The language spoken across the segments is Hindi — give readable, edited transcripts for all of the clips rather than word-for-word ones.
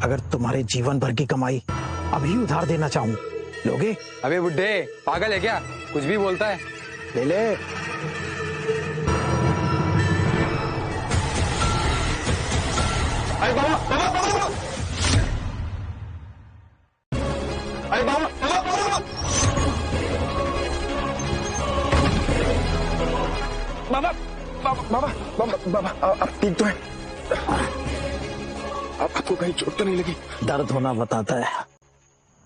अगर तुम्हारे जीवन भर की कमाई अभी उधार देना चाहूं, लोगे? अबे बुड्ढे, पागल है क्या? कुछ भी बोलता है। ले ले। अरे बाबा, बाबा, बाबा, अरे बाबा, बाबा, बाबा, बाबा, बाबा, आप ठीक तो हैं? आपको कहीं चोट तो नहीं लगी? दर्द होना बताता है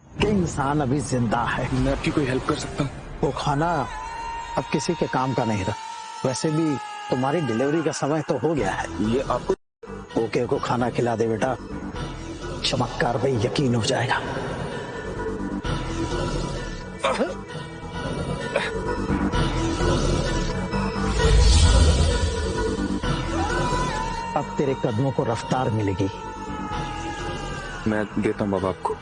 कि इंसान अभी जिंदा है। मैं आपकी कोई हेल्प कर सकता हूँ? वो खाना अब किसी के काम का नहीं रहा। वैसे भी तुम्हारी डिलीवरी का समय तो हो गया है। ये आपको ओके को खाना खिला दे बेटा, चमत्कार पे यकीन हो जाएगा। अब तेरे कदमों को रफ्तार मिलेगी। मैं देता हूँ बाबा आपको।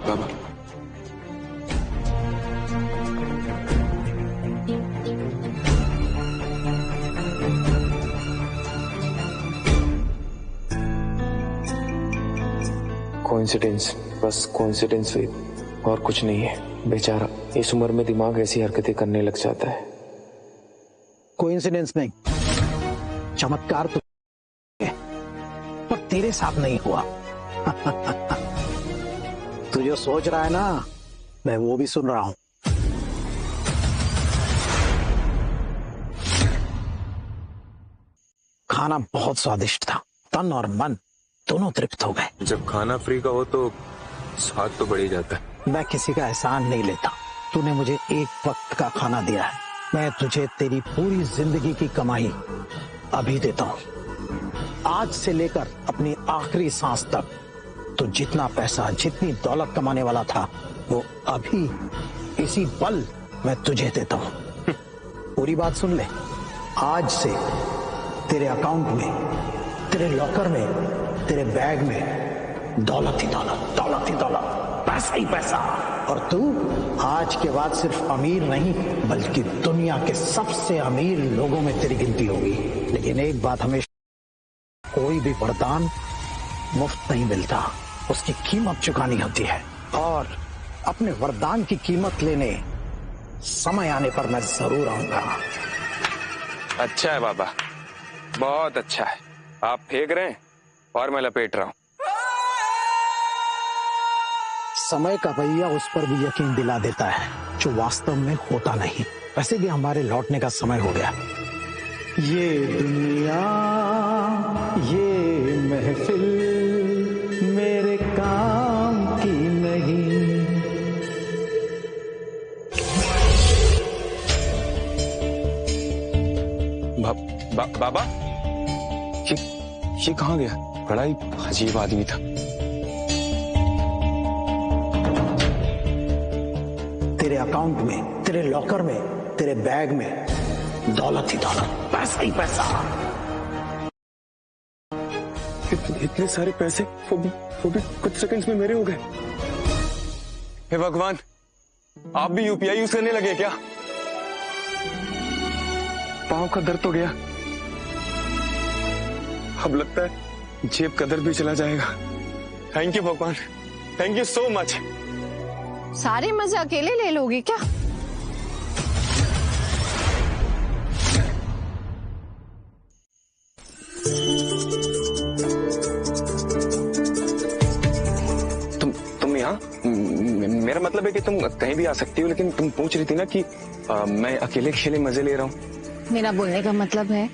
बाबा, कोइंसिडेंस, बस कोइंसिडेंस हुई और कुछ नहीं है। बेचारा इस उम्र में दिमाग ऐसी हरकतें करने लग जाता है। कोइंसिडेंस नहीं, चमत्कार तो है, पर तेरे साथ नहीं हुआ। तू जो सोच रहा है ना, मैं वो भी सुन रहा हूं। खाना बहुत स्वादिष्ट था, तन और मन दोनों तृप्त हो गए। जब खाना फ्री का हो तो स्वाद तो बढ़ ही जाता है। मैं किसी का एहसान नहीं लेता। तूने मुझे एक वक्त का खाना दिया है, मैं तुझे तेरी पूरी जिंदगी की कमाई अभी देता हूँ। आज से लेकर अपनी आखिरी सांस तक तो जितना पैसा, जितनी दौलत कमाने वाला था, वो अभी इसी पल मैं तुझे देता हूँ। पूरी बात सुन ले। आज से तेरे अकाउंट में, तेरे लॉकर में, तेरे बैग में दौलत ही दौलत, दौलत ही दौलत, पैसा ही पैसा। और तू आज के बाद सिर्फ अमीर नहीं, बल्कि दुनिया के सबसे अमीर लोगों में तेरी गिनती होगी। लेकिन एक बात हमेशा, कोई भी वरदान मुफ्त नहीं मिलता, उसकी कीमत चुकानी होती है। और अपने वरदान की कीमत लेने समय आने पर मैं जरूर आऊंगा। अच्छा है बाबा, बहुत अच्छा है। आप फेंक रहे हैं और मैं लपेट रहा हूँ। समय का भैया उस पर भी यकीन दिला देता है जो वास्तव में होता नहीं। वैसे भी हमारे लौटने का समय हो गया। ये दुनिया, ये महफिल मेरे काम की नहीं। बाबा, ये कहाँ गया? बड़ा ही अजीब आदमी था। तेरे अकाउंट में, तेरे लॉकर में, तेरे बैग में दौलत ही दौलत, पैसा ही पैसा। इतने सारे पैसे, वो भी कुछ सेकंड्स में मेरे हो गए। हे भगवान, आप भी यूपीआई यूज करने लगे क्या? पांव का दर्द तो गया, अब लगता है जेब का दर्द भी चला जाएगा। थैंक यू भगवान, थैंक यू सो मच। सारे मजे अकेले ले लोगे क्या? तुम यहाँ? मेरा मतलब है कि तुम कहीं भी आ सकती हो, लेकिन तुम पूछ रही थी ना कि मैं अकेले अकेले मजे ले रहा हूँ। मेरा बोलने का मतलब है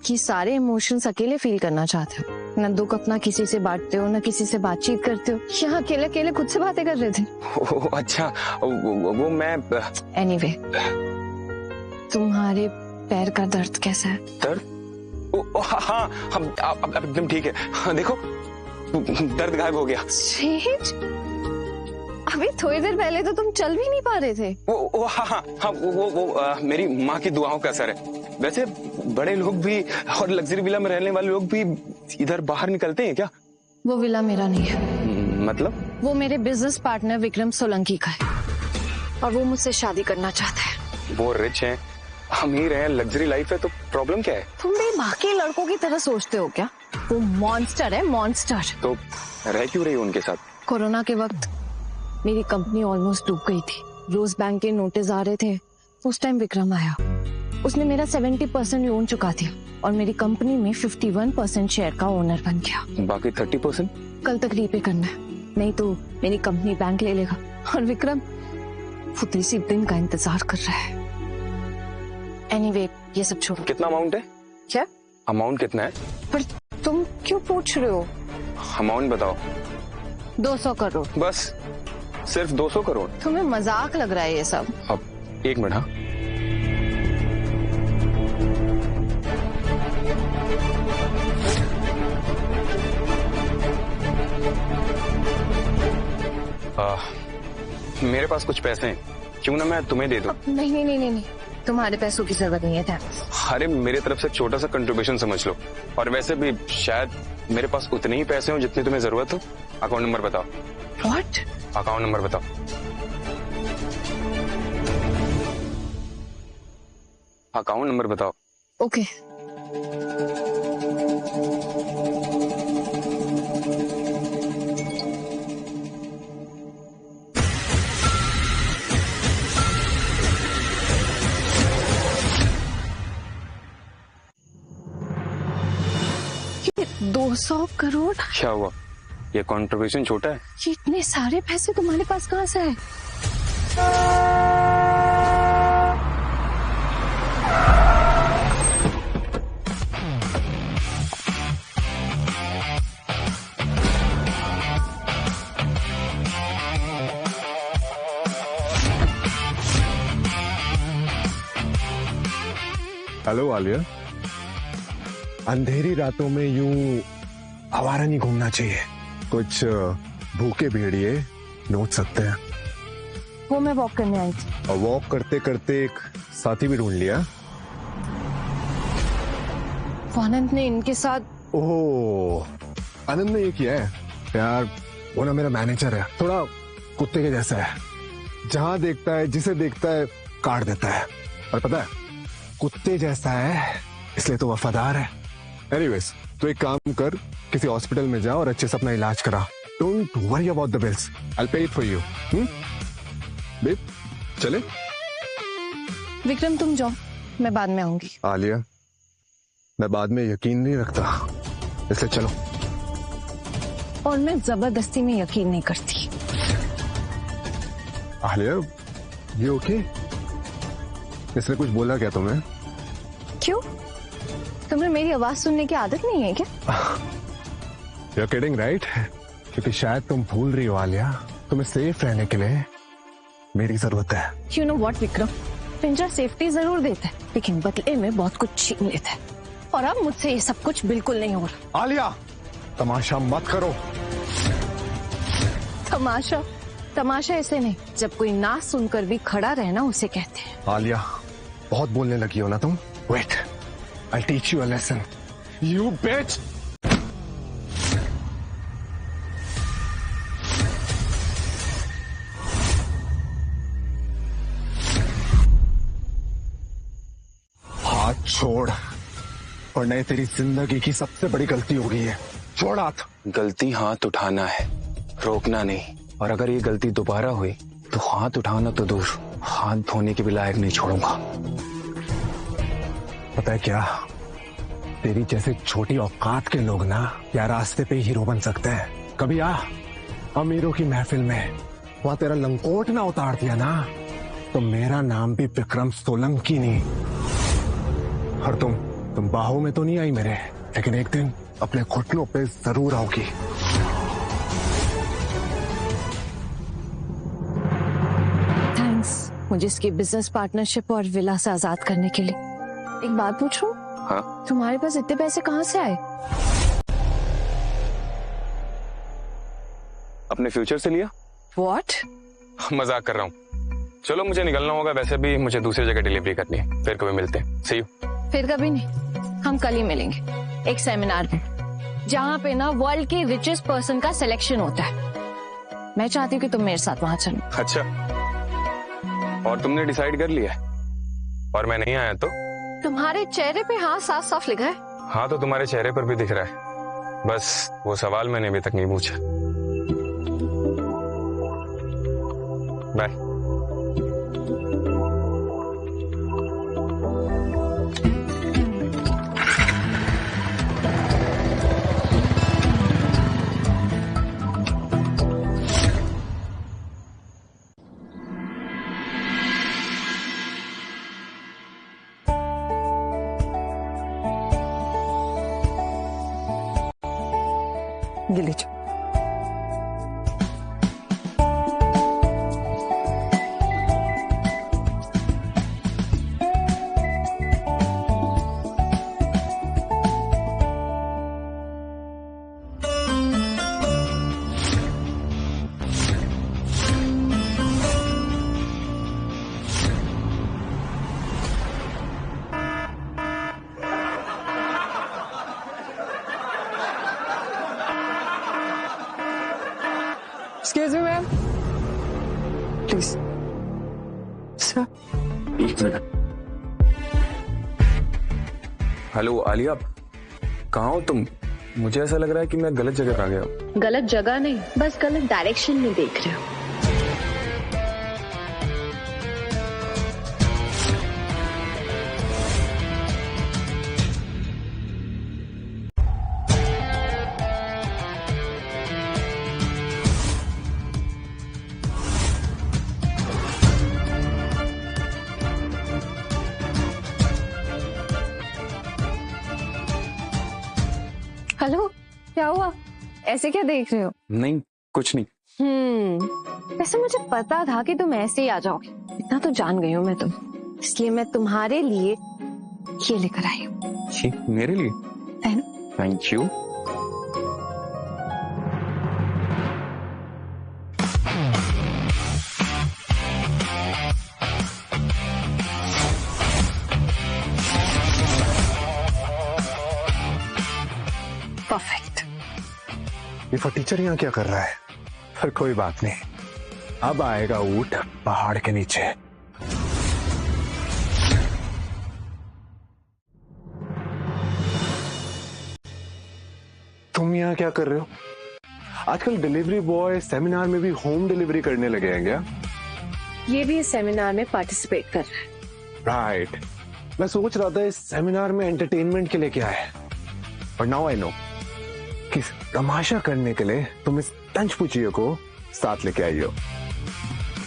कि सारे इमोशंस अकेले फील करना चाहते हो। न दुख अपना किसी से बांटते हो, न किसी से बातचीत करते हो। यहाँ अकेले अकेले खुद से बातें कर रहे थे। अच्छा, वो मैं एनीवे, तुम्हारे पैर का दर्द कैसा है? दर्द? हाँ, अब एकदम ठीक है। हाँ, देखो दर्द गायब हो गया। अभी थोड़ी देर पहले तो तुम चल भी नहीं पा रहे थे। हाँ, वो मेरी माँ की दुआओं का असर है। वैसे बड़े लोग भी और लग्जरी विला में रहने वाले लोग भी इधर बाहर निकलते हैं क्या? वो विला मेरा नहीं है। मतलब? वो मेरे बिजनेस पार्टनर विक्रम सोलंकी का है और वो मुझसे शादी करना चाहता है। वो रिच हैं, अमीर हैं, लग्जरी लाइफ है, तो प्रॉब्लम क्या है? तुम भी बाकी लड़कों की तरह सोचते हो क्या? वो मॉन्स्टर है, मॉन्स्टर। तो रह क्यों रही हो उनके साथ? कोरोना के वक्त मेरी कंपनी ऑलमोस्ट डूब गई थी। रोज बैंक के नोटिस आ रहे थे। उस टाइम विक्रम आया, उसने मेरा 70% लोन चुका दिया और मेरी कंपनी में 51% शेयर का ओनर बन गया। बाकी 30%? कल तक रीपे करना है, नहीं तो मेरी कंपनी बैंक ले लेगा। और विक्रम वो इसी दिन का इंतजार कर रहा है। एनीवे, ये सब छोड़ो। कितना अमाउंट है? क्या अमाउंट कितना है? पर तुम क्यों पूछ रहे हो? अमाउंट बताओ। 200 करोड़। बस सिर्फ 200 करोड़? तुम्हें मजाक लग रहा है ये सब? अब एक मिनट। हाँ, मेरे पास कुछ पैसे हैं, क्यों ना मैं तुम्हें दे दूं? नहीं नहीं नहीं नहीं, तुम्हारे पैसों की जरूरत नहीं है। थैंक्स। अरे मेरे तरफ से छोटा सा कंट्रीब्यूशन समझ लो। और वैसे भी शायद मेरे पास उतने ही पैसे हो जितनी तुम्हें जरूरत हो। अकाउंट नंबर बताओ। व्हाट? अकाउंट नंबर बताओ। अकाउंट नंबर बताओ। ओके। ये 200 करोड़? क्या हुआ? ये कंट्रीब्यूशन छोटा है? ये इतने सारे पैसे तुम्हारे पास कहाँ से आए? हेलो आलिया, अंधेरी रातों में यूं आवारा नहीं घूमना चाहिए। कुछ भूखे भेड़िए नोच सकते हैं। वो मैं वॉक करने आई थी। और वॉक करते करते एक साथी भी ढूंढ लिया। आनंद ने इनके साथ। ओह, आनंद ने ये किया है यार। वो ना मेरा मैनेजर है, थोड़ा कुत्ते के जैसा है। जहां देखता है, जिसे देखता है काट देता है। और पता है, कुत्ते जैसा है इसलिए तो वफादार है। एनीवेज, तो एक काम कर, किसी हॉस्पिटल में जा और अच्छे से अपना इलाज करा। Don't worry about the bills, I pay it for you. Babe, चले? विक्रम तुम जाओ, मैं बाद में आऊंगी। आलिया, मैं बाद में यकीन नहीं रखता, इसलिए चलो। और मैं जबरदस्ती में यकीन नहीं करती। आलिया, ये ओके? इसने कुछ बोला क्या तुम्हें? क्यों? तुम्हें मेरी आवाज सुनने की आदत नहीं है क्या? You're kidding, right? क्योंकि शायद तुम भूल रही हो आलिया, तुम्हें सेफ रहने के लिए मेरी जरूरत है। You know what, Vikram? पिंजरा सेफ्टी जरूर देता है, लेकिन बदले में बहुत कुछ छीन लेता है। और अब मुझसे ये सब कुछ बिल्कुल नहीं हो रहा। आलिया, तमाशा मत करो। तमाशा? तमाशा ऐसे नहीं, जब कोई ना सुनकर भी खड़ा रहना उसे कहते हैं। आलिया, बहुत बोलने लगी हो ना तुम। Wait, I'll teach you a lesson. You bitch! हाथ छोड़, वरना ये तेरी जिंदगी की सबसे बड़ी गलती हो गई है। छोड़ हाथ। गलती हाथ उठाना है, रोकना नहीं। और अगर ये गलती दोबारा हुई तो हाथ उठाना तो दूर, हाथ धोने के भी लायक नहीं छोड़ूंगा। पता है क्या, तेरी जैसे छोटी औकात के लोग ना या रास्ते पे हीरो बन सकते हैं। कभी आ अमीरों की महफिल में, वहां तेरा लंकोट ना उतार दिया ना, तो मेरा नाम भी विक्रम सोलंकी नहीं। और तुम बाहों में तो नहीं आई मेरे, लेकिन एक दिन अपने घुटनों पे जरूर आओगी। थैंक्स मुझे इसकी बिजनेस पार्टनरशिप और विला से आजाद करने के लिए। एक बात पूछूं? हाँ? तुम्हारे पास इतने पैसे कहाँ से आए? अपने फ्यूचर से लिया। What? मजाक कर रहा हूँ। चलो मुझे निकलना होगा, वैसे भी मुझे दूसरी जगह डिलीवरी करनी है। फिर कभी मिलते हैं। See you। फिर कभी नहीं, हम कल ही मिलेंगे एक सेमिनार में। जहाँ पे ना वर्ल्ड के रिचेस्ट पर्सन का सिलेक्शन होता है। मैं चाहती हूँ कि तुम मेरे साथ वहां चलो। अच्छा, और तुमने डिसाइड कर लिया और मैं नहीं आया तो? तुम्हारे चेहरे पे हाँ साफ साफ लिखा है। हाँ तो तुम्हारे चेहरे पर भी दिख रहा है, बस वो सवाल मैंने अभी तक नहीं पूछा। बाय। ये ले जाओ। Excuse me, ma'am. Please. Sir. एक मिनट। हेलो आलिया, कहाँ हो तुम? मुझे ऐसा लग रहा है कि मैं गलत जगह पे आ गया हूँ। गलत जगह नहीं, बस गलत डायरेक्शन में देख रहे हो। हेलो, क्या हुआ? ऐसे क्या देख रहे हो? नहीं, कुछ नहीं। वैसे मुझे पता था कि तुम ऐसे ही आ जाओगे, इतना तो जान गई हूँ मैं तुम, इसलिए मैं तुम्हारे लिए ये लेकर आई हूँ। जी, मेरे लिए? Thank you. परफेक्ट। ये फटीचर यहाँ क्या कर रहा है? पर कोई बात नहीं, अब आएगा ऊंट पहाड़ के नीचे। तुम यहाँ क्या कर रहे हो? आजकल डिलीवरी बॉय सेमिनार में भी होम डिलीवरी करने लगे हैं क्या? ये भी इस सेमिनार में पार्टिसिपेट कर रहा है। राइट। मैं सोच रहा था इस सेमिनार में एंटरटेनमेंट के लिए क्या है, बट नाउ आई नो कि तमाशा करने के लिए तुम इस तंज पुचिए को साथ लेके आई हो।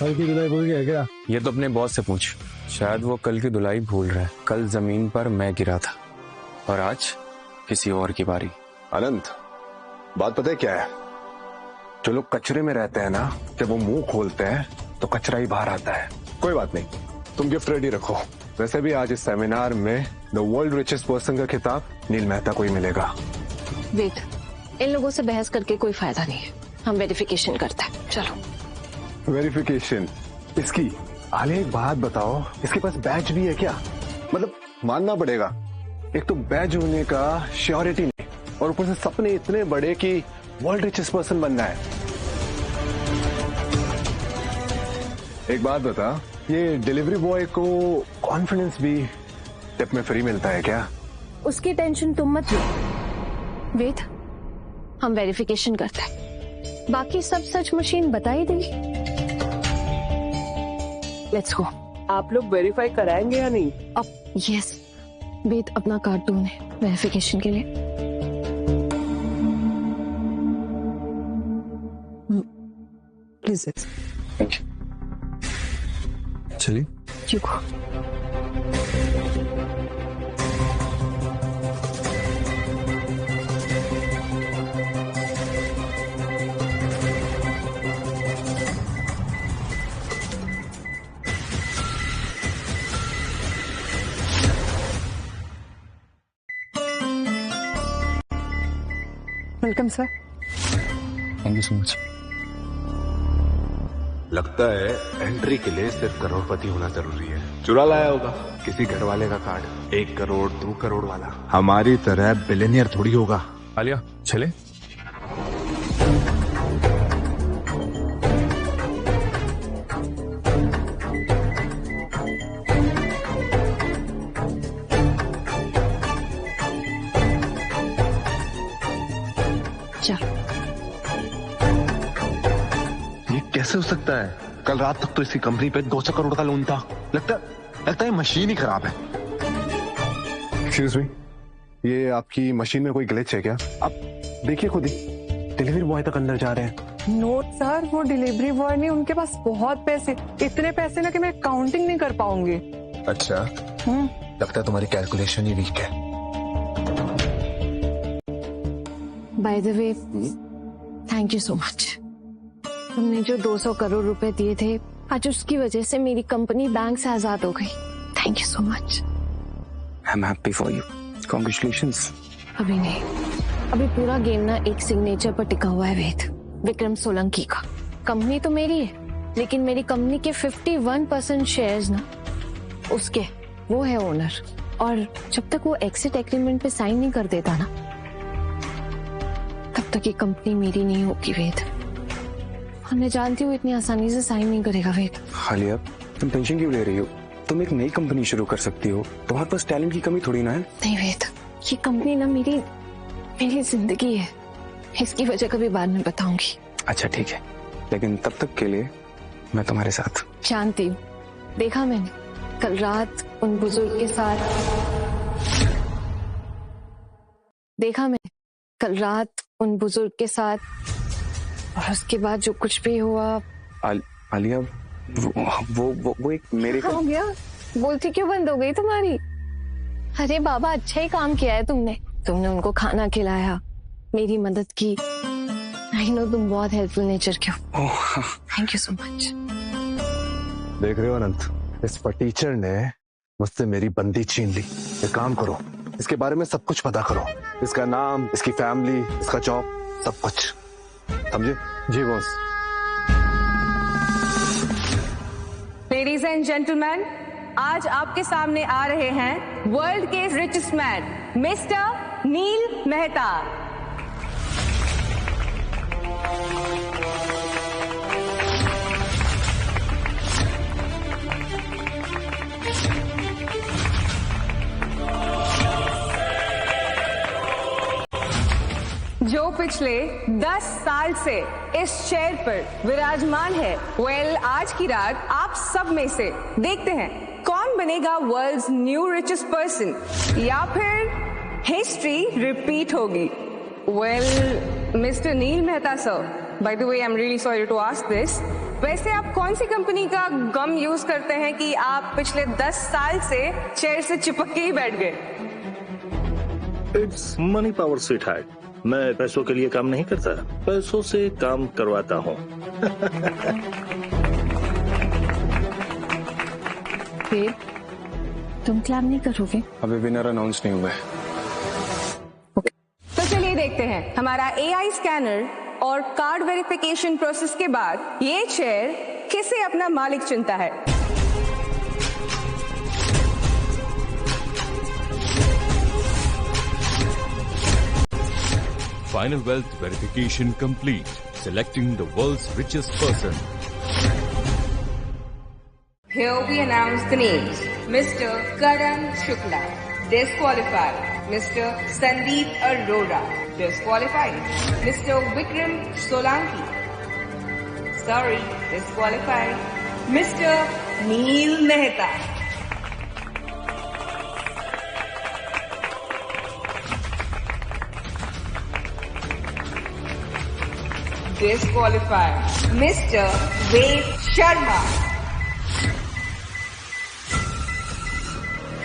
कल की धुलाई भूल गया क्या? ये तो अपने बॉस से पूछ, शायद वो कल की धुलाई भूल रहा है। कल जमीन पर मैं गिरा था और आज किसी और की बारी। अनंत, बात पता है क्या है? जो लोग कचरे में रहते हैं ना, जब वो मुंह खोलते हैं तो कचरा ही बाहर आता है। कोई बात नहीं, तुम गिफ्ट रेडी रखो। वैसे भी आज इस सेमिनार में द वर्ल्ड रिचेस्ट पर्सन का खिताब नील मेहता को ही मिलेगा। वेट, इन लोगों से बहस करके कोई फायदा नहीं है, हम वेरिफिकेशन करते हैं। चलो। वेरिफिकेशन इसकी? आलिया एक बात बताओ, इसके पास बैच भी है क्या? मतलब मानना पड़ेगा, एक तो बैच होने का श्योरिटी नहीं, और ऊपर से सपने इतने बड़े कि वर्ल्ड रिचेस्ट पर्सन बनना है। एक बात बता, ये डिलीवरी बॉय को कॉन्फिडेंस भी टिप में फ्री मिलता है क्या? उसकी टेंशन तुम मत लो। वेट, हम वेरिफिकेशन करते हैं, बाकी सब सच मशीन बता ही देगी। Let's go. आप लोग वेरीफाई कराएंगे या नहीं? अब यस, वेट अपना कार्ड ढूंढे वेरिफिकेशन के लिए। प्लीज। चलिए। You go. Welcome sir. Thank you so much. लगता है एंट्री के लिए सिर्फ करोड़पति होना जरूरी है। चुरा लाया होगा किसी घर वाले का कार्ड, 1 करोड़ 2 करोड़ वाला। हमारी तरह बिलियनियर थोड़ी होगा। आलिया चले। चल। ये कैसे हो सकता है? कल रात तक तो इसकी कंपनी पे 200 करोड़ का लोन था। लगता है मशीन ही खराब है। एक्सक्यूज मी, ये आपकी मशीन में कोई ग्लिच है क्या? आप देखिए खुद ही, डिलीवरी बॉय तक अंदर जा रहे हैं। नो सर, वो डिलीवरी बॉय नहीं, उनके पास बहुत पैसे, इतने पैसे ना कि मैं काउंटिंग नहीं कर पाऊंगी। अच्छा, लगता है तुम्हारी कैलकुलेशन ही वीक है। Bye the way, thank you so much. तुमने जो 200 करोड़ रुपए दिए थे, आज उसकी वजह से मेरी कंपनी बैंक से आजाद हो गई। Thank you so much. I am happy for you. Congratulations. अभी नहीं, अभी पूरा गेम ना एक सिग्नेचर पर टिका हुआ है वेद, विक्रम सोलंकी का। कंपनी तो मेरी है, लेकिन मेरी कंपनी के 51% शेयर्स ना उसके, वो है ओनर। और जब तक वो एक्सिट एग्रीमेंट पे साइन नहीं कर देता ना, तब तक ये कंपनी मेरी नहीं होगी वेद। और मैं जानती हूँ इतनी आसानी से साइन नहीं करेगा वेद। आलिया, तुम टेंशन क्यों ले रही हो? तुम एक नई कंपनी शुरू कर सकती हो। तुम्हारे पास टैलेंट की कमी थोड़ी ना है। नहीं वेद, ये कंपनी ना मेरी जिंदगी है। इसकी वजह कभी बाद में बताऊंगी। अच्छा ठीक है, लेकिन तब तक के लिए मैं तुम्हारे साथ। जानती हूँ, देखा मैंने कल रात उन बुजुर्ग के साथ, और उसके बाद जो कुछ भी हुआ। आलिया, वो एक मेरे हो गया, बोलती क्यों बंद हो गई तुम्हारी? अरे बाबा, अच्छा ही काम किया है तुमने उनको खाना खिलाया, मेरी मदद की। आई नो तुम बहुत हेल्पफुल नेचर के हो। Thank you so much. देख रहे हो अनंत, इस फटीचर ने मुझसे मेरी बंदी छीन ली। एक काम करो, इसके बारे में सब कुछ पता करो, इसका नाम, इसकी फैमिली, इसका जॉब, सब कुछ। समझे? जी बॉस। लेडीज एंड जेंटलमैन, आज आपके सामने आ रहे हैं वर्ल्ड के richest man mister Neel Mehta. जो पिछले 10 साल से इस चेयर पर विराजमान है। आज की रात आप सब में से देखते हैं कौन बनेगा वर्ल्ड्स न्यू रिचेस्ट पर्सन, या फिर हिस्ट्री रिपीट होगी। Mister Neel Mehta sir, by the way I am really sorry to ask this, वैसे आप कौन सी कंपनी का गम यूज करते हैं कि आप पिछले 10 साल से चेयर से चिपक के ही बैठ गए? It's money power sweetheart. मैं पैसों के लिए काम नहीं करता, पैसों से काम करवाता हूँ। तुम क्लैप नहीं करोगे? अभी विनर अनाउंस नहीं हुआ है। तो चलिए देखते हैं हमारा AI स्कैनर और कार्ड वेरिफिकेशन प्रोसेस के बाद ये चेयर किसे अपना मालिक चुनता है। Final wealth verification complete. Selecting the world's richest person. Here we announce the names. Mr. Karan Shukla, disqualified. Mr. Sandeep Arora, disqualified. Mr. Vikram Solanki, sorry, disqualified. Mr. Neel Mehta. Disqualified. Mr. Ved Sharma,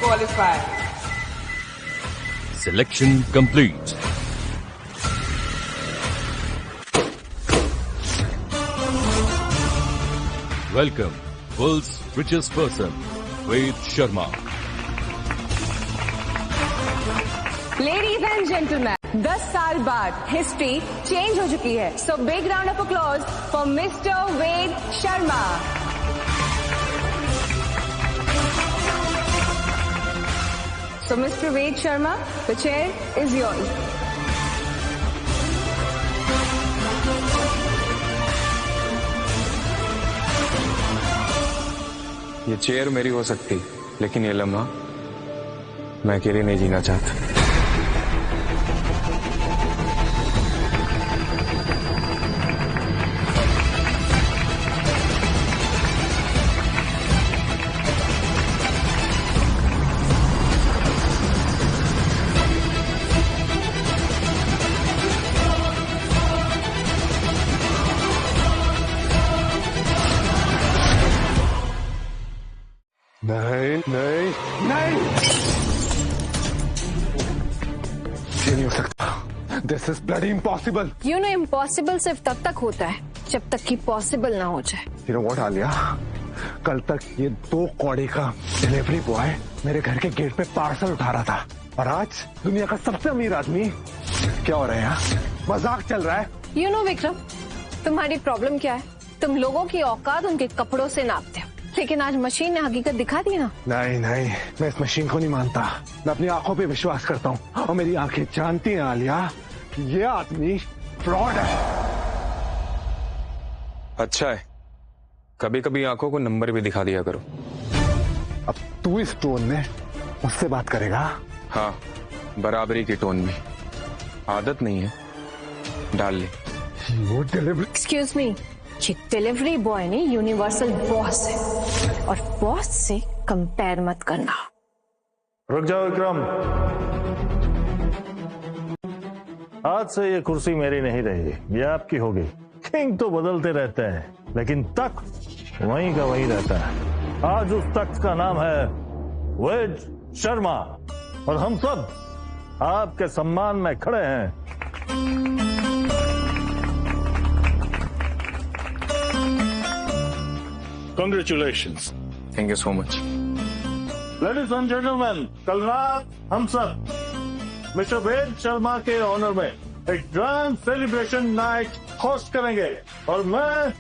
qualified. Selection complete. Welcome, world's richest person, Ved Sharma. Ladies and gentlemen, 10 साल बाद हिस्ट्री चेंज हो चुकी है। So big round of applause for mister Ved Sharma. So mister Ved Sharma, the chair is yours. ये चेयर मेरी हो सकती, लेकिन ये लम्हा मैं अकेले नहीं जीना चाहता। नहीं नहीं नहीं, ये नहीं हो सकता। This is bloody impossible. You know impossible सिर्फ तब तक होता है जब तक कि पॉसिबल ना हो जाए। यू नो व्हाट आलिया, कल तक ये 2 कौड़ी का डिलीवरी बॉय मेरे घर के गेट पे पार्सल उठा रहा था, और आज दुनिया का सबसे अमीर आदमी। क्या हो रहा है यहाँ? मजाक चल रहा है। यू नो विक्रम, तुम्हारी प्रॉब्लम क्या है? तुम लोगों की औकात उनके कपड़ों से नापते हो, लेकिन आज मशीन ने हकीकत दिखा दी ना। नहीं नहीं, मैं इस मशीन को नहीं मानता। मैं अपनी आंखों पे विश्वास करता हूँ, और मेरी आंखें जानती हैं आलिया कि ये आदमी फ्रॉड है। अच्छा है, कभी कभी आंखों को नंबर भी दिखा दिया करो। अब तू इस टोन में मुझसे बात करेगा? हाँ, बराबरी की टोन में। आदत नहीं है, डाल ले। वो डिलीवरी, एक्सक्यूज मी, ये डिलीवरी बॉय ने यूनिवर्सल बॉस है, और बॉस से कंपेयर मत करना। रुक जाओ विक्रम, आज से ये कुर्सी मेरी नहीं रही, ये आपकी होगी। किंग तो बदलते रहते हैं, लेकिन तख्त वहीं का वहीं रहता है। आज उस तख्त का नाम है वेद शर्मा, और हम सब आपके सम्मान में खड़े हैं। Congratulations. Thank you so much. Ladies and gentlemen, कल रात हम सब मिस्टर वेद शर्मा के ऑनर में एक ग्रैंड सेलिब्रेशन नाइट होस्ट करेंगे, और मैं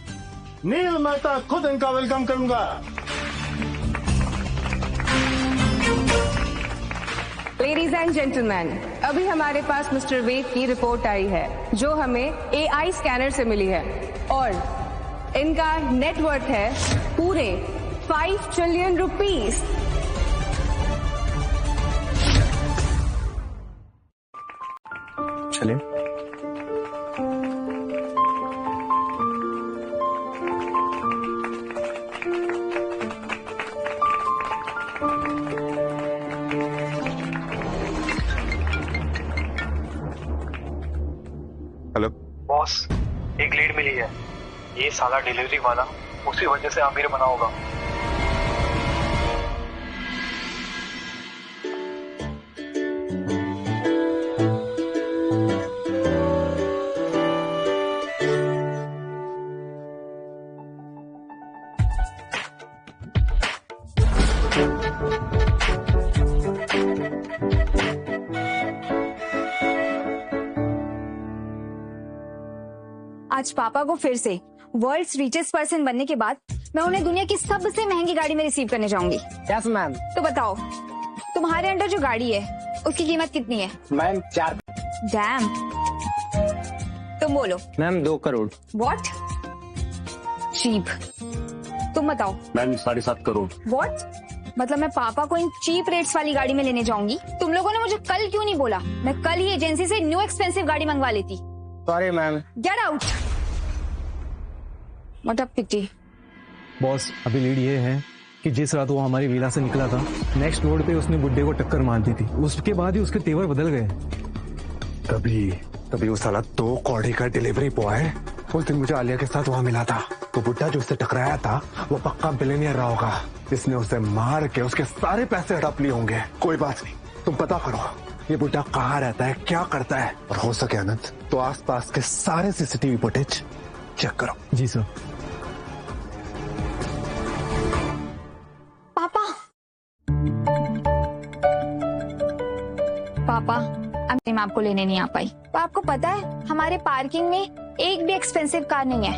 नील मेहता खुद इनका वेलकम करूंगा। लेडीज एंड जेंटलमैन, अभी हमारे पास मिस्टर वेद की रिपोर्ट आई है, जो हमें AI स्कैनर से मिली है, और इनका नेटवर्थ है पूरे 5 ट्रिलियन रुपीस। चलिए। हेलो बॉस, एक लीड मिली है। ये साला डिलीवरी वाला उसी वजह से अमीर बना होगा। आज पापा को फिर से वर्ल्ड्स रिचेस्ट पर्सन बनने के बाद मैं उन्हें दुनिया की सबसे महंगी गाड़ी में रिसीव करने जाऊंगी। Yes ma'am. तो बताओ, तुम्हारे अंडर जो गाड़ी है उसकी कीमत कितनी है? मैम 4। डैम, तुम बोलो। मैम 2 करोड़। व्हाट? चीप। तुम बताओ। मैम 7.5 करोड़। व्हाट? मतलब मैं पापा को इन चीप रेट्स वाली गाड़ी में लेने जाऊंगी? तुम लोगों ने मुझे कल क्यों नहीं बोला? मैं कल ही एजेंसी से न्यू एक्सपेंसिव गाड़ी मंगवा लेती। Sorry ma'am. Get out. What a pity. Boss, अभी लीड ये है कि जिस रात वो हमारी विला से निकला था, नेक्स्ट रोड पे उसने बुड्ढे को टक्कर मार दी थी। उसके बाद ही उसके तेवर बदल गए। तभी वो साला 2 कौड़ी का डिलीवरी बॉय उस दिन मुझे आलिया के साथ वहाँ मिला था। वो बुड्ढा जो उससे टकराया था वो पक्का बिलियनियर रहा होगा, जिसने उसे मार के उसके सारे पैसे हड़प लिए होंगे। कोई बात नहीं, तुम पता करो ये बुड्ढा कहाँ रहता है, क्या करता है, और हो सके आनंद तो आसपास के सारे CCTV फुटेज चेक करो। जी सर। पापा, अब मैं आपको लेने नहीं आ पाई। तो आपको पता है हमारे पार्किंग में एक भी एक्सपेंसिव कार नहीं है।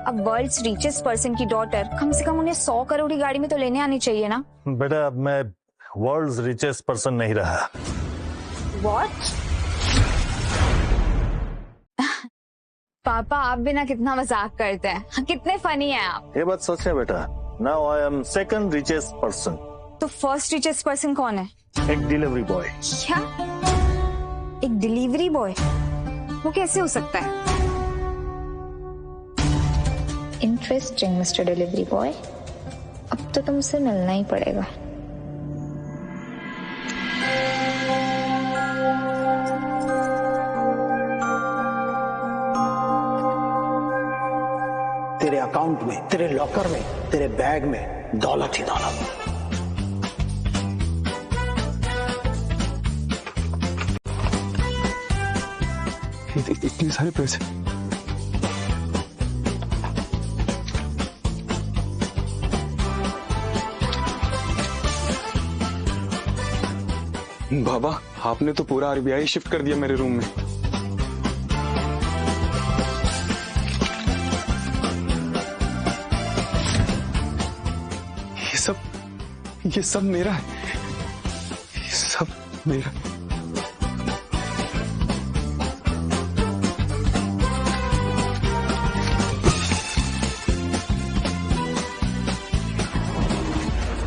अब वर्ल्ड्स रिचेस्ट पर्सन की डॉटर, कम से कम उन्हें 100 करोड़ की गाड़ी में तो लेने आनी चाहिए ना। बेटा, अब मैं वर्ल्ड्स रिचेस्ट पर्सन नहीं रहा। What? पापा, आप भी ना कितना मजाक करते हैं। कितने फनी हैं आप। ये बात सच है बेटा, now I am second richest person. तो फर्स्ट रिचेस्ट पर्सन कौन है? एक डिलीवरी बॉय। क्या? एक डिलीवरी बॉय? वो कैसे हो सकता है? इंटरेस्टिंग मिस्टर डिलीवरी बॉय, अब तो तुमसे मिलना ही पड़ेगा। तेरे अकाउंट में, तेरे लॉकर में, तेरे बैग में दौलत ही दौलत। इतने सारे पैसे। बाबा, आपने तो पूरा आरबीआई शिफ्ट कर दिया मेरे रूम में। ये सब मेरा है, ये सब मेरा।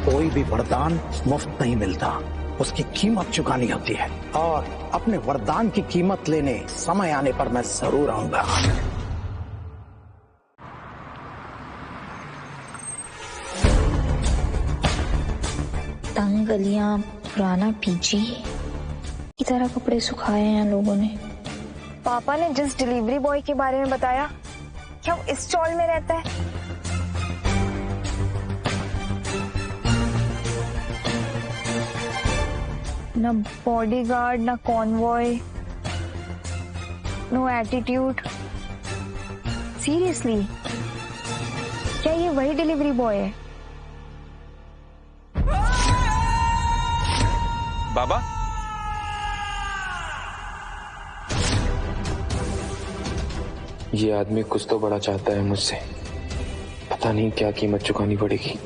कोई भी वरदान मुफ्त नहीं मिलता, उसकी कीमत चुकानी होती है, और अपने वरदान की कीमत लेने समय आने पर मैं जरूर आऊंगा। तंग गलियां, पुराना पीजी, की तरह कपड़े सुखाए हैं लोगों ने। पापा ने जिस डिलीवरी बॉय के बारे में बताया, क्या वो इस स्टॉल में रहता है? ना बॉडीगार्ड, ना कॉन्वॉय, नो एटीट्यूड। सीरियसली, क्या ये वही डिलीवरी बॉय है? बाबा, ये आदमी कुछ तो बड़ा चाहता है मुझसे, पता नहीं क्या कीमत चुकानी पड़ेगी।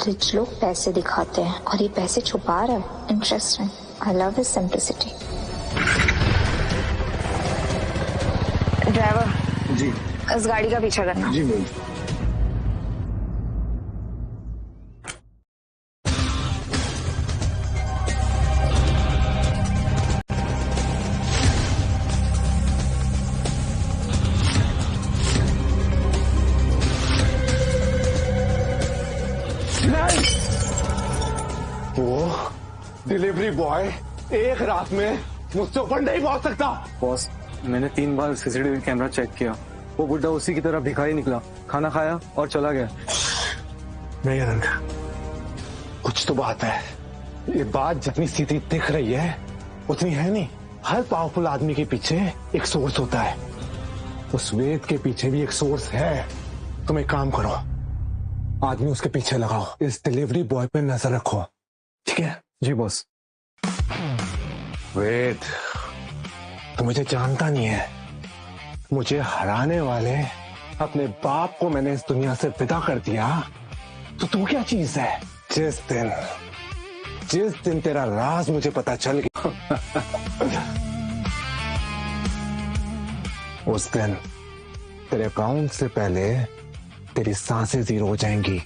रिच लोग पैसे दिखाते हैं और ये पैसे छुपा रहे हैं। Interesting. I love his simplicity. Driver ji, इस गाड़ी का पीछा करना। जी मैम। वो डिलीवरी बॉय एक रात में मुझसे ऊपर नहीं पहुंच सकता। बॉस, मैंने 3 बार सीसीटीवी कैमरा चेक किया, वो बुड्ढा उसी की तरह भिखारी निकला, खाना खाया और चला गया। नहीं अनंत, कुछ तो बात है। ये बात जितनी सीधी दिख रही है उतनी है नहीं। हर पावरफुल आदमी के पीछे एक सोर्स होता है, उस वेद के पीछे भी एक सोर्स है। तुम एक काम करो, आदमी उसके पीछे लगाओ, इस डिलीवरी बॉय पे नजर रखो, ठीक है? जी बॉस। वेद, तू मुझे जानता नहीं है, मुझे हराने वाले अपने बाप को मैंने इस दुनिया से विदा कर दिया, तो तू क्या चीज है? जिस दिन तेरा राज मुझे पता चल गया उस दिन तेरे अकाउंट से पहले तेरी सांसें जीरो हो जाएंगी।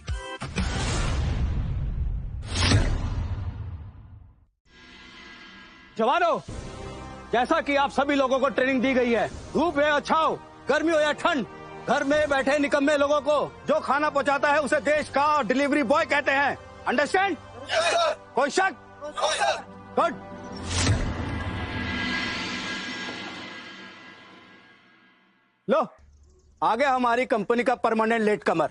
जवानों, जैसा कि आप सभी लोगों को ट्रेनिंग दी गई है, धूप है या छाव, गर्मी हो या ठंड, घर में बैठे निकम्मे लोगों को जो खाना पहुंचाता है उसे देश का डिलीवरी बॉय कहते हैं। अंडरस्टैंड? कोई शक? गुड। लो, आगे हमारी कंपनी का परमानेंट लेट कमर।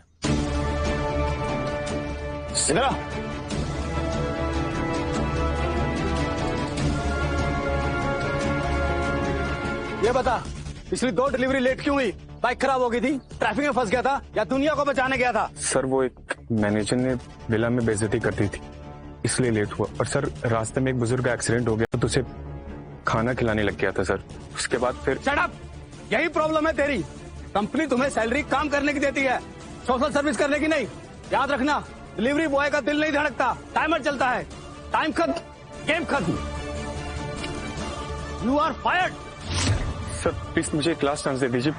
इधर आ। ये बता, पिछली 2 डिलीवरी लेट क्यों हुई? बाइक खराब हो गई थी, ट्रैफिक में फंस गया था, या दुनिया को बचाने गया था? सर, वो एक मैनेजर ने विला में बेइज्जती कर दी थी, इसलिए लेट हुआ। और सर, रास्ते में एक बुजुर्ग का एक्सीडेंट हो गया तो उसे खाना खिलाने लग गया था सर। उसके बाद फिर शट अप! यही प्रॉब्लम है तेरी। कंपनी तुम्हें सैलरी काम करने की देती है, सोशल सर्विस करने की नहीं। याद रखना, डिलीवरी बॉय का दिल नहीं धड़कता, टाइमर चलता है। टाइम खत्म, गेम खत्म। You are fired. Sir, please मुझे एक लास्ट चांस दे दीजिए।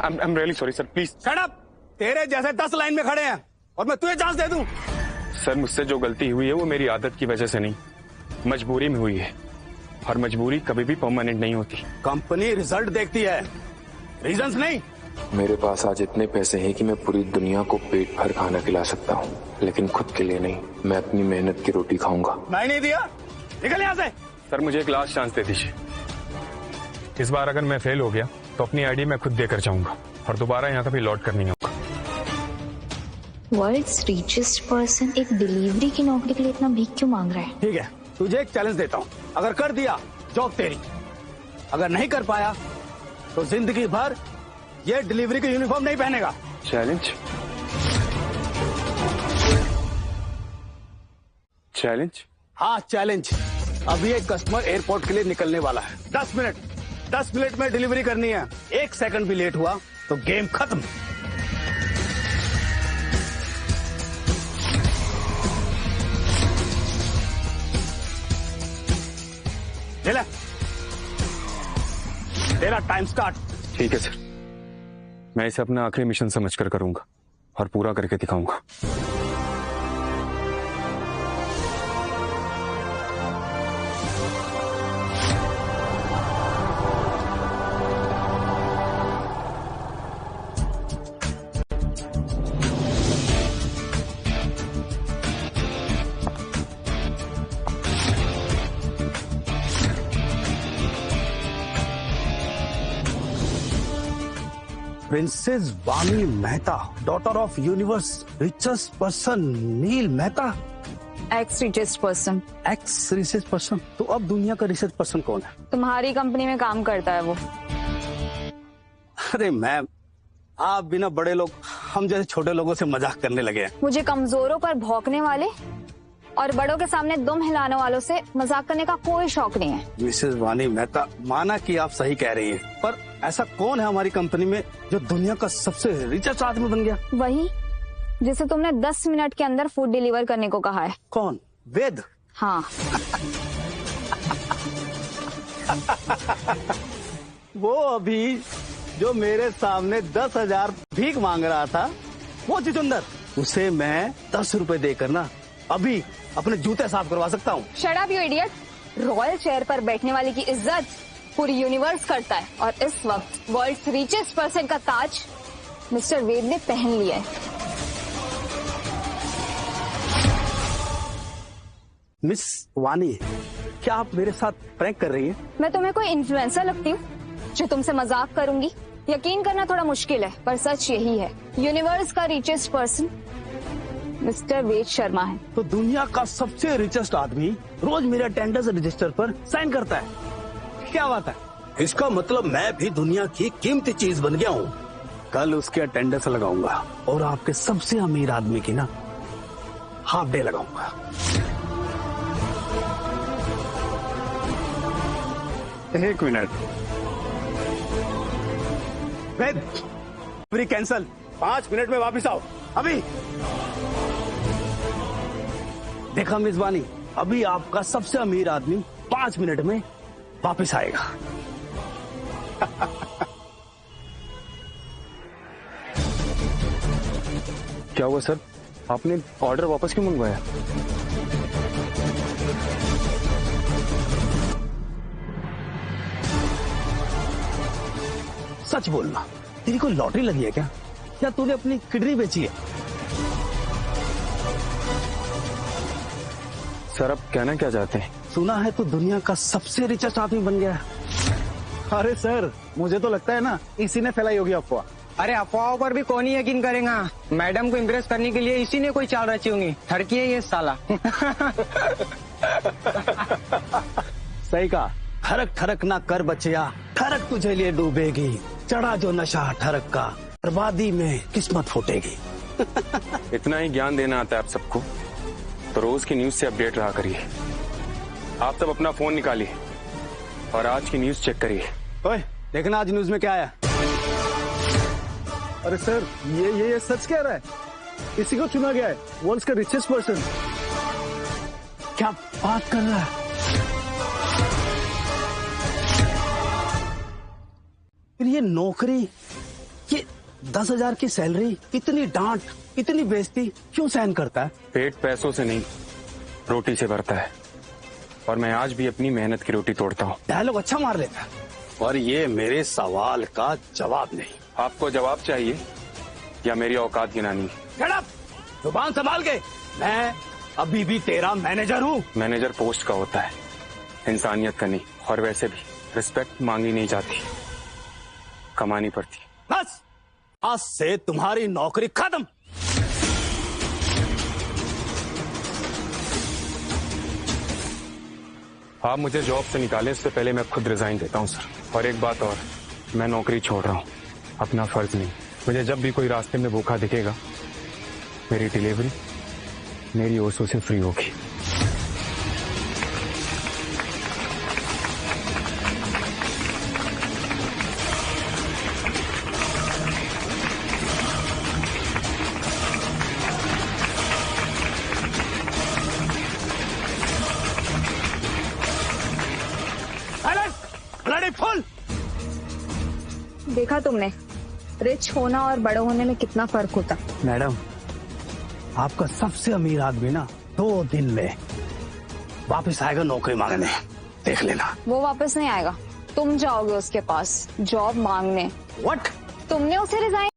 I am really sorry sir, please. Shut up. तेरे जैसे 10 लाइन में खड़े हैं और मैं तुझे चांस दे दूं? सर मुझसे जो गलती हुई है वो मेरी आदत की वजह से नहीं, मजबूरी में हुई है, और मजबूरी कभी भी परमानेंट नहीं होती। कंपनी रिजल्ट देखती है, रीजंस नहीं। मेरे पास आज इतने पैसे हैं कि मैं पूरी दुनिया को पेट भर खाना खिला सकता हूँ, लेकिन खुद के लिए नहीं। मैं अपनी मेहनत की रोटी खाऊंगा। मैं नहीं दिया, निकल यहाँ से। सर मुझे एक लास्ट चांस दे दीजिए। इस बार अगर मैं फेल हो गया तो अपनी आईडी मैं खुद देकर जाऊंगा और दोबारा यहाँ कभी लौट कर नहीं आऊंगा। वर्ल्ड्स रिचेस्ट पर्सन एक डिलीवरी की नौकरी के लिए इतना भीख क्यों मांग रहा है? ठीक है, तुझे एक चैलेंज देता हूँ। अगर कर दिया जॉब तेरी, अगर नहीं कर पाया तो जिंदगी भर ये डिलीवरी की यूनिफॉर्म नहीं पहनेगा। चैलेंज? चैलेंज? हाँ चैलेंज। अभी एक कस्टमर एयरपोर्ट के लिए निकलने वाला है। 10 मिनट में डिलीवरी करनी है। 1 सेकंड भी लेट हुआ तो गेम खत्म। ले, तेरा टाइम स्टार्ट। ठीक है सर, मैं इसे अपना आखिरी मिशन समझकर करूंगा और पूरा करके दिखाऊंगा। Princess Vani Mehta, daughter of universe richest person Neel Mehta. Ex richest person. Ex richest person? तो अब दुनिया का रिचेस्ट पर्सन कौन है? तुम्हारी कंपनी में काम करता है वो। अरे मैम, आप बिना बड़े लोग हम जैसे छोटे लोगों से मजाक करने लगे हैं। मुझे कमजोरों पर भौंकने वाले और बड़ों के सामने दुम हिलाने वालों से मजाक करने का कोई शौक नहीं है। मिसेस वानी मेहता, माना कि आप सही कह रही हैं, पर ऐसा कौन है हमारी कंपनी में जो दुनिया का सबसे रिचेस्ट आदमी बन गया? वही जिसे तुमने 10 मिनट के अंदर फूड डिलीवर करने को कहा है। कौन? वेद? हाँ। वो अभी जो मेरे सामने 10,000 भीख मांग रहा था, वो चुचुंदर, उसे मैं 10 रुपए देकर ना अभी अपने जूते साफ करवा सकता हूँ। Shut up you idiot. Royal chair पर बैठने वाले की इज्जत पूरी यूनिवर्स करता है, और इस वक्त वर्ल्ड्स रिचेस्ट पर्सन का ताज मिस्टर वेद ने पहन लिया है। मिस वानी, क्या आप मेरे साथ प्रैंक कर रही हैं? मैं तुम्हें कोई इन्फ्लुएंसर लगती हूँ जो तुमसे मजाक करूंगी? यकीन करना थोड़ा मुश्किल है, पर सच यही है। यूनिवर्स का richest person mister Ved Sharma है। तो दुनिया का सबसे रिचेस्ट आदमी रोज मेरे अटेंडेंस रजिस्टर पर साइन करता है। क्या बात है? इसका मतलब मैं भी दुनिया की कीमती चीज बन गया हूँ। कल उसके अटेंडेंस लगाऊंगा और आपके सबसे अमीर आदमी की ना हाफ डे लगाऊंगा। एक मिनट, वेद, पूरी कैंसल। 5 मिनट में वापिस आओ अभी। देखा मिस वानी, अभी आपका सबसे अमीर आदमी 5 मिनट में वापिस आएगा। क्या हुआ सर, आपने ऑर्डर वापस क्यों मंगवाया? सच बोलना, तेरी कोई लॉटरी लगी है क्या, या तूने अपनी किडनी बेची है? सर आप कहना क्या चाहते हैं? सुना है तू दुनिया का सबसे रिचेस्ट आदमी बन गया है। अरे सर, मुझे तो लगता है ना इसी ने फैलाई होगी अफवाह। अरे अफवाहों पर भी कौन ही यकीन करेगा? मैडम को इम्प्रेस करने के लिए इसी ने कोई चाल रची होंगी। ठड़की है ये साला। सही कहा। ठरक ठरक ना कर बचिया, ठरक तुझे लिए डूबेगी। चढ़ा जो नशा ठरक का, बर्बादी में किस्मत फूटेगी। इतना ही ज्ञान देना आता है आप सबको, तो रोज की न्यूज से अपडेट रहा करिए। आप सब अपना फोन निकालिए और आज की न्यूज चेक करिए। ओए, देखना आज न्यूज में क्या आया। अरे सर, ये सच कह रहा है? इसी को चुना गया है वर्ल्ड का रिचेस्ट पर्सन। क्या बात कर रहा है? फिर ये नौकरी, ये 10,000 की सैलरी, इतनी डांट, इतनी बेइज्जती क्यों सहन करता है? पेट पैसों से नहीं, रोटी से भरता है। और मैं आज भी अपनी मेहनत की रोटी तोड़ता हूँ। डायलॉग अच्छा मार लेता है, और ये मेरे सवाल का जवाब नहीं। आपको जवाब चाहिए या मेरी औकात गिनानी? Shut up! जुबान संभाल के। मैं अभी भी तेरा मैनेजर हूँ। मैनेजर पोस्ट का होता है, इंसानियत का नहीं। और वैसे भी रिस्पेक्ट मांगी नहीं जाती, कमानी पड़ती। बस आज से तुम्हारी नौकरी खत्म। आप मुझे जॉब से निकाले इससे पहले मैं खुद रिजाइन देता हूँ सर। और एक बात और, मैं नौकरी छोड़ रहा हूँ, अपना फर्ज नहीं। मुझे जब भी कोई रास्ते में भूखा दिखेगा, मेरी डिलीवरी मेरी ओर से फ्री होगी। फुल। देखा तुमने रिच होना और बड़े होने में कितना फर्क होता। मैडम, आपका सबसे अमीर आदमी ना 2 दिन में वापस आएगा नौकरी मांगने, देख लेना। वो वापस नहीं आएगा, तुम जाओगे उसके पास जॉब मांगने। व्हाट? तुमने उसे रिजाइन